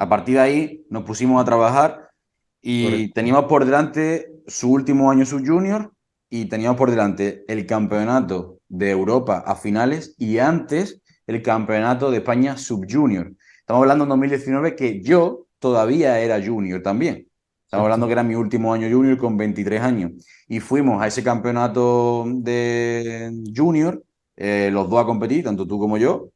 A partir de ahí nos pusimos a trabajar y Correcto. teníamos por delante su último año sub-junior y teníamos por delante el campeonato de Europa a finales y antes el campeonato de España sub-junior. Estamos hablando en 2019 que yo todavía era junior también. Estamos hablando Exacto. que era mi último año junior con 23 años. Y fuimos a ese campeonato de junior, los dos a competir, tanto tú como yo.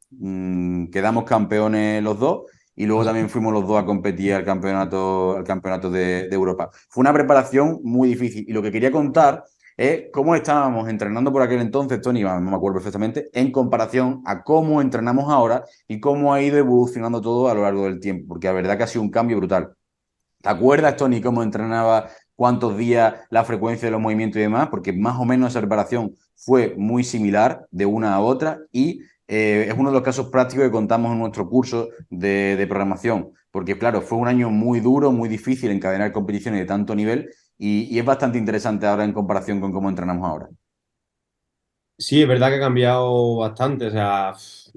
Quedamos campeones los dos y luego también fuimos los dos a competir al campeonato de Europa. Fue una preparación muy difícil y lo que quería contar es cómo estábamos entrenando por aquel entonces, Tony, no me acuerdo perfectamente, en comparación a cómo entrenamos ahora y cómo ha ido evolucionando todo a lo largo del tiempo, porque la verdad que ha sido un cambio brutal. ¿Te acuerdas, Tony, cómo entrenaba, cuántos días, la frecuencia de los movimientos y demás? Porque más o menos esa preparación fue muy similar de una a otra y es uno de los casos prácticos que contamos en nuestro curso de programación. Porque, claro, fue un año muy duro, muy difícil encadenar competiciones de tanto nivel y es bastante interesante ahora en comparación con cómo entrenamos ahora. Sí, es verdad que ha cambiado bastante. O sea,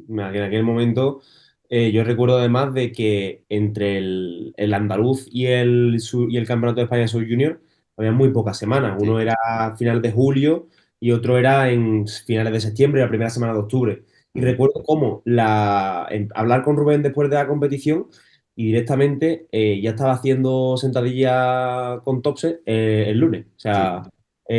en aquel momento yo recuerdo además de que entre el andaluz y el Campeonato de España Sub Junior había muy pocas semanas. Uno Sí. era a finales de julio y otro era en finales de septiembre, la primera semana de octubre. Y Uh-huh. recuerdo cómo hablar con Rubén después de la competición y directamente ya estaba haciendo sentadilla con Topse el lunes. O Sí. sea,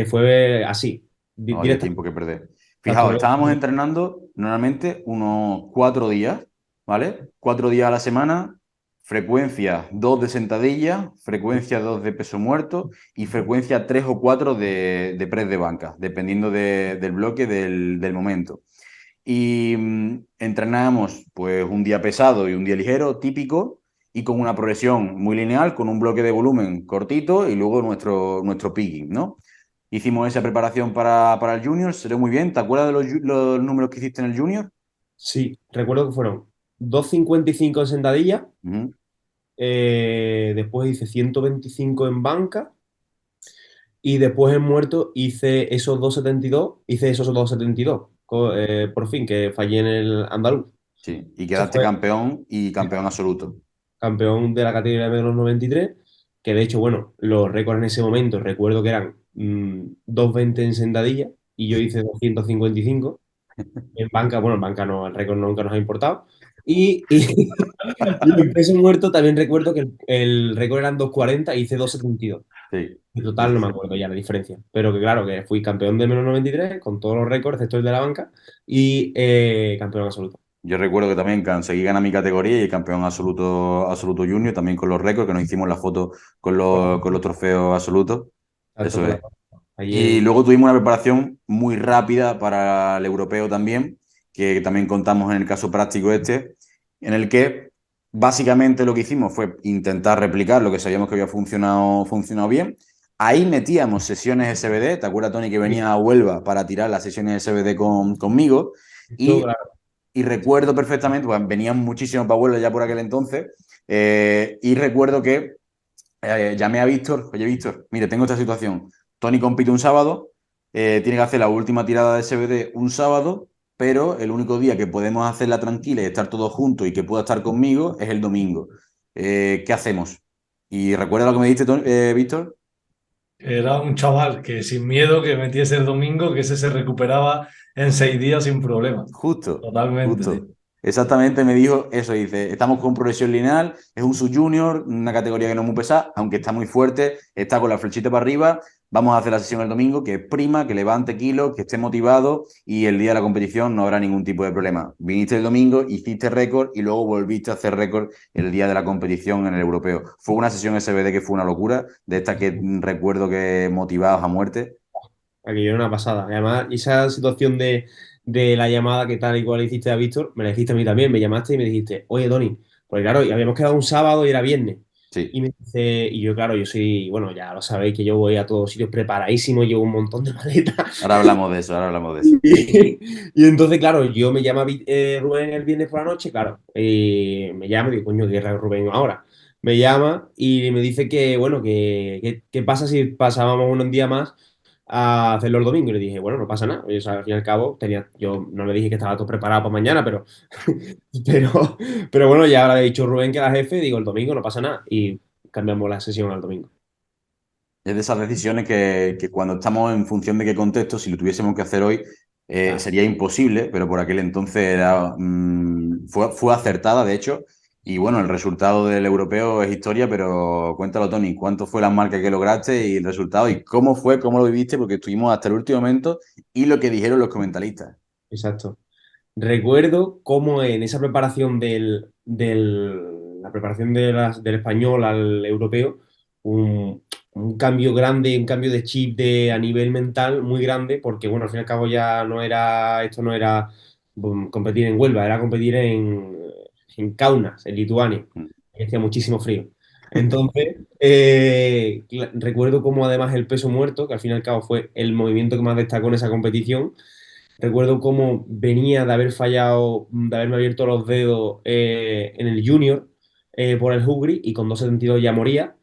fue así, No había tiempo directamente. que perder. Fijaos, Exacto. estábamos entrenando normalmente unos 4 días, ¿vale? 4 días a la semana, frecuencia 2 de sentadilla, frecuencia 2 de peso muerto y frecuencia 3 o 4 de press de banca, dependiendo del bloque del momento. Y entrenábamos pues un día pesado y un día ligero, típico, y con una progresión muy lineal, con un bloque de volumen cortito y luego nuestro picking, ¿no? Hicimos esa preparación para el Junior, salió muy bien. ¿Te acuerdas de los números que hiciste en el Junior? Sí, recuerdo que fueron 2,55 en sentadilla, Ujú. después hice 125 en banca y después en muerto hice esos 2,72 por fin, que fallé en el andaluz. Sí, y Eso quedaste fue campeón y campeón absoluto. campeón de la categoría de menos 93, que de hecho, bueno, los récords en ese momento recuerdo que eran 2,20 en sentadilla y yo hice 255. En banca, bueno, en banca no, el récord nunca nos ha importado. Y en peso muerto también recuerdo que el récord eran 2,40 y hice 2,72. Sí, En sí, total sí, no me sí. acuerdo ya la diferencia. Pero que claro, que fui campeón de menos 93 con todos los récords, excepto el de la banca, y campeón absoluto. Yo recuerdo que también conseguí ganar mi categoría y campeón absoluto, absoluto junior, también con los récords, que nos hicimos la foto con los trofeos absolutos. Tanto Eso con la es. ahí Y en... luego tuvimos una preparación muy rápida para el europeo también, que también contamos en el caso práctico este, en el que básicamente lo que hicimos fue intentar replicar lo que sabíamos que había funcionado bien. Ahí metíamos sesiones SBD, ¿te acuerdas, Tony, que venía a Huelva para tirar las sesiones SBD conmigo? Todo Y, claro. y recuerdo perfectamente, pues venían muchísimos para Huelva ya por aquel entonces, y recuerdo que llamé a Víctor, oye Víctor, mire, tengo esta situación. Tony compite un sábado, tiene que hacer la última tirada de SBD un sábado, pero el único día que podemos hacerla tranquila y estar todos juntos y que pueda estar conmigo es el domingo. ¿Qué hacemos? Y recuerda lo que me dijiste, Víctor. Era un chaval que sin miedo que metiese el domingo, que ese se recuperaba en 6 días sin problema. Justo, Totalmente, justo. sí. Exactamente me dijo eso, dice, estamos con progresión lineal, es un sub-junior, una categoría que no es muy pesada, aunque está muy fuerte, está con la flechita para arriba, vamos a hacer la sesión el domingo, que prima, que levante kilos, que esté motivado y el día de la competición no habrá ningún tipo de problema. Viniste el domingo, hiciste récord y luego volviste a hacer récord el día de la competición en el europeo. Fue una sesión SBD que fue una locura, de esta que recuerdo que motivados a muerte. Aquello era una pasada. Y además, esa situación de la llamada que tal y cual hiciste a Víctor, me la hiciste a mí también. Me llamaste y me dijiste, oye, Tony, pues claro, y habíamos quedado un sábado y era viernes. Sí, Y me dice, y yo, claro, yo soy, bueno, ya lo sabéis que yo voy a todos sitios preparadísimo, llevo un montón de maletas. ahora hablamos de eso, ahora hablamos de eso. Y entonces, claro, yo me llama Rubén el viernes por la noche, claro, y me llama y digo, coño, ¿qué es Rubén ahora? Me llama y me dice que, bueno, que pasa si pasábamos un día más a hacerlo el domingo. Y le dije, bueno, no pasa nada. Y, o sea, al fin y al cabo, yo no le dije que estaba todo preparado para mañana, pero, pero bueno, ya le he dicho Rubén que era jefe, digo, el domingo no pasa nada. Y cambiamos la sesión al domingo. Es de esas decisiones que cuando estamos en función de qué contexto, si lo tuviésemos que hacer hoy, Claro. sería imposible, pero por aquel entonces fue acertada, de hecho. Y bueno, el resultado del europeo es historia, pero cuéntalo, Tony, ¿cuánto fue la marca que lograste y el resultado? ¿Y cómo fue, cómo lo viviste? Porque estuvimos hasta el último momento y lo que dijeron los comentaristas. Exacto. Recuerdo cómo en esa preparación la preparación del español al europeo, un cambio grande, un cambio de chip a nivel mental muy grande, porque bueno, al fin y al cabo ya esto no era competir en Huelva, era competir en Kaunas, en Lituania, que hacía muchísimo frío. Entonces, recuerdo cómo además el peso muerto, que al fin y al cabo fue el movimiento que más destacó en esa competición. Recuerdo cómo venía de haber fallado, de haberme abierto los dedos en el Junior por el Hungry y con 2,72 ya moría,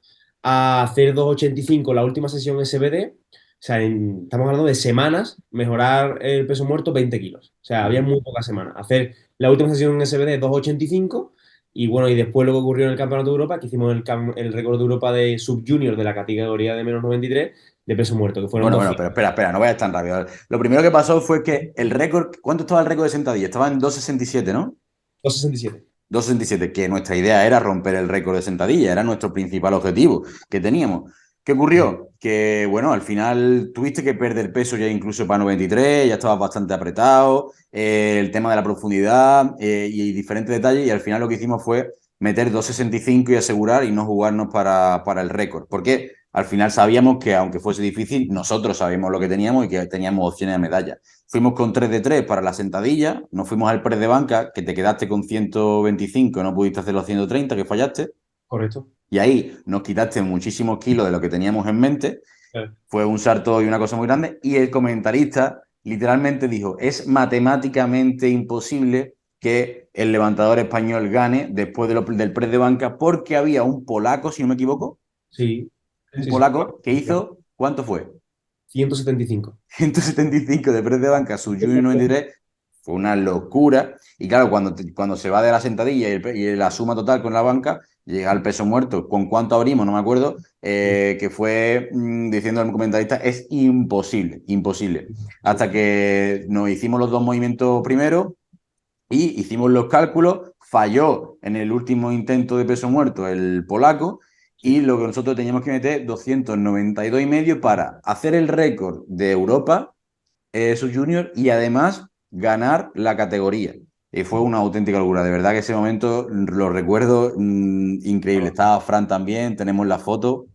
a hacer 2,85 la última sesión SBD. O sea, estamos hablando de semanas, mejorar el peso muerto 20 kilos. O sea, había muy pocas semanas. Hacer la última sesión en SBD 2,85 y bueno, y después lo que ocurrió en el Campeonato de Europa, que hicimos el récord de Europa de sub-junior de la categoría de -93 de peso muerto, que fueron Bueno, 12. bueno, pero espera, no vayas tan rápido. Lo primero que pasó fue que el récord, ¿cuánto estaba el récord de sentadilla? Estaba en 2,67, ¿no? 2,67. 2,67, que nuestra idea era romper el récord de sentadilla, era nuestro principal objetivo que teníamos. ¿Qué ocurrió? Que, bueno, al final tuviste que perder peso ya incluso para 93, ya estabas bastante apretado, el tema de la profundidad y diferentes detalles, y al final lo que hicimos fue meter 2,65 y asegurar y no jugarnos para el récord. Porque al final sabíamos que, aunque fuese difícil, nosotros sabíamos lo que teníamos y que teníamos opciones de medalla. Fuimos con 3 de 3 para la sentadilla, nos fuimos al press de banca, que te quedaste con 125, no pudiste hacer los 130, que fallaste, Correcto. y ahí nos quitaste muchísimos kilos de lo que teníamos en mente. Fue un salto y una cosa muy grande, y el comentarista literalmente dijo, es matemáticamente imposible que el levantador español gane después del press de banca porque había un polaco, si no me equivoco, Sí, un sí, sí. polaco que hizo, ¿cuánto fue? 175. 175 de press de banca, su Junior 93, fue una locura. Y claro, cuando se va de la sentadilla y la suma total con la banca, llega al peso muerto. ¿Con cuánto abrimos? No me acuerdo. Que fue diciendo el comentarista, es imposible, imposible. Hasta que nos hicimos los dos movimientos primero y hicimos los cálculos, falló en el último intento de peso muerto el polaco y lo que nosotros teníamos que meter 292,5 para hacer el récord de Europa, su junior, y además ganar la categoría. Y fue una auténtica locura, de verdad que ese momento lo recuerdo increíble. Estaba Fran también, tenemos la foto.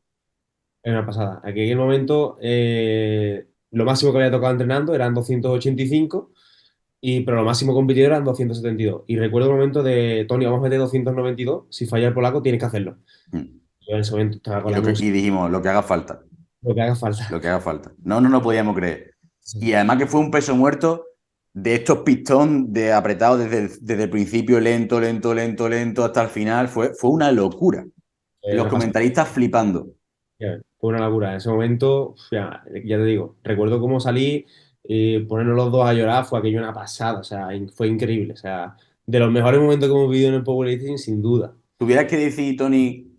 Es una pasada. Aquí en el momento, lo máximo que había tocado entrenando eran 285, pero lo máximo competido eran 272. Y recuerdo el momento de, Tony, vamos a meter 292, si falla el polaco tienes que hacerlo. Mm. Yo en ese momento estaba con Y, la música, y dijimos, lo que haga falta. lo que haga falta. Lo que haga falta. No, no podíamos creer. Sí. Y además que fue un peso muerto de estos pistón de apretado desde el principio, lento, lento, lento, lento, hasta el final. Fue una locura. Los Una pasada. comentaristas flipando. Fue una locura. En ese momento, ya te digo, recuerdo cómo salí, ponernos los dos a llorar, fue aquello una pasada, o sea, fue increíble. O sea, de los mejores momentos que hemos vivido en el powerlifting, sin duda. Tuvieras que decir, Tony,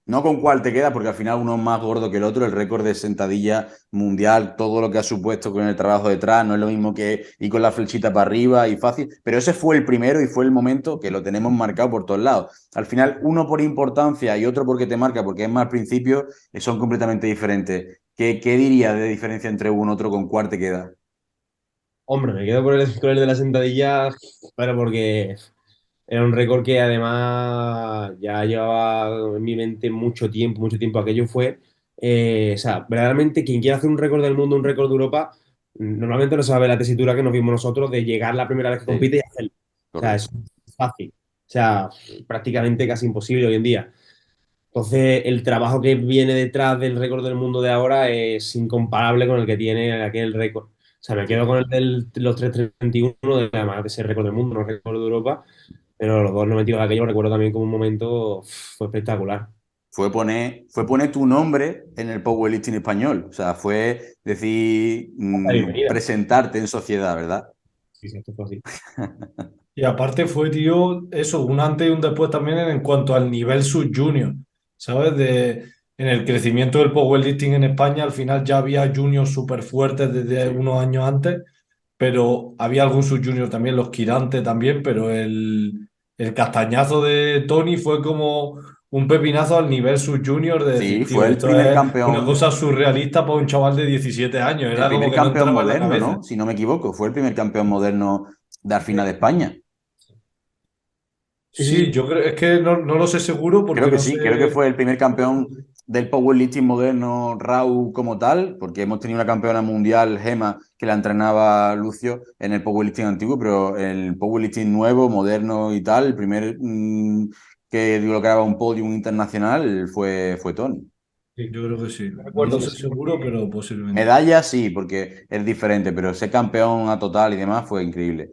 no con cuál te queda, porque al final uno es más gordo que el otro, el récord de sentadilla mundial, todo lo que ha supuesto con el trabajo detrás, no es lo mismo que ir con la flechita para arriba y fácil, pero ese fue el primero y fue el momento que lo tenemos marcado por todos lados. Al final, uno por importancia y otro porque te marca, porque es más al principio, son completamente diferentes. ¿Qué dirías de diferencia entre uno y otro con cuál te queda? Hombre, me quedo con el de la sentadilla, pero porque era un récord que además ya llevaba en mi mente mucho tiempo, mucho tiempo. Aquello fue, o sea, verdaderamente quien quiera hacer un récord del mundo, un récord de Europa, normalmente no sabe la tesitura que nos vimos nosotros de llegar la primera vez que Sí, compite y hacerlo. O sea, correcto. es fácil. O sea, prácticamente casi imposible hoy en día. Entonces, el trabajo que viene detrás del récord del mundo de ahora es incomparable con el que tiene aquel récord. O sea, me quedo con el de los 3,31, además de ser récord del mundo, no récord de Europa, pero los 2,92 aquello lo recuerdo también como un momento fue espectacular. fue poner tu nombre en el powerlifting español. O sea, fue decir, Bienvenida. presentarte en sociedad, ¿verdad? Sí, sí, esto fue así. Y aparte fue, tío, eso, un antes y un después también en cuanto al nivel sub-junior, ¿sabes? En el crecimiento del powerlifting en España, al final ya había juniors súper fuertes desde Sí. unos años antes, pero había algún sub-junior también, los Quirante también, pero el castañazo de Tony fue como un pepinazo al nivel sub-junior de decir, Sí, tío, fue el esto primer es una campeón, cosa surrealista para un chaval de 17 años, el era como primer que no campeón entraba en la moderno, cabeza. ¿no? Si no me equivoco, fue el primer campeón moderno de Arfina de España. Sí, sí, sí. Sí, yo creo, es que no lo sé seguro Creo porque que no sí, creo que sé. fue el primer campeón del powerlifting moderno RAW como tal, porque hemos tenido una campeona mundial, Gema, que la entrenaba Lucio en el powerlifting antiguo, pero el powerlifting nuevo, moderno y tal, el primer que lograba un podium internacional fue Tony. Sí. Yo creo que sí. Yo No lo recuerdo que sé sí, seguro, porque pero posiblemente. Medalla sí, porque es diferente, pero ser campeón a total y demás fue increíble.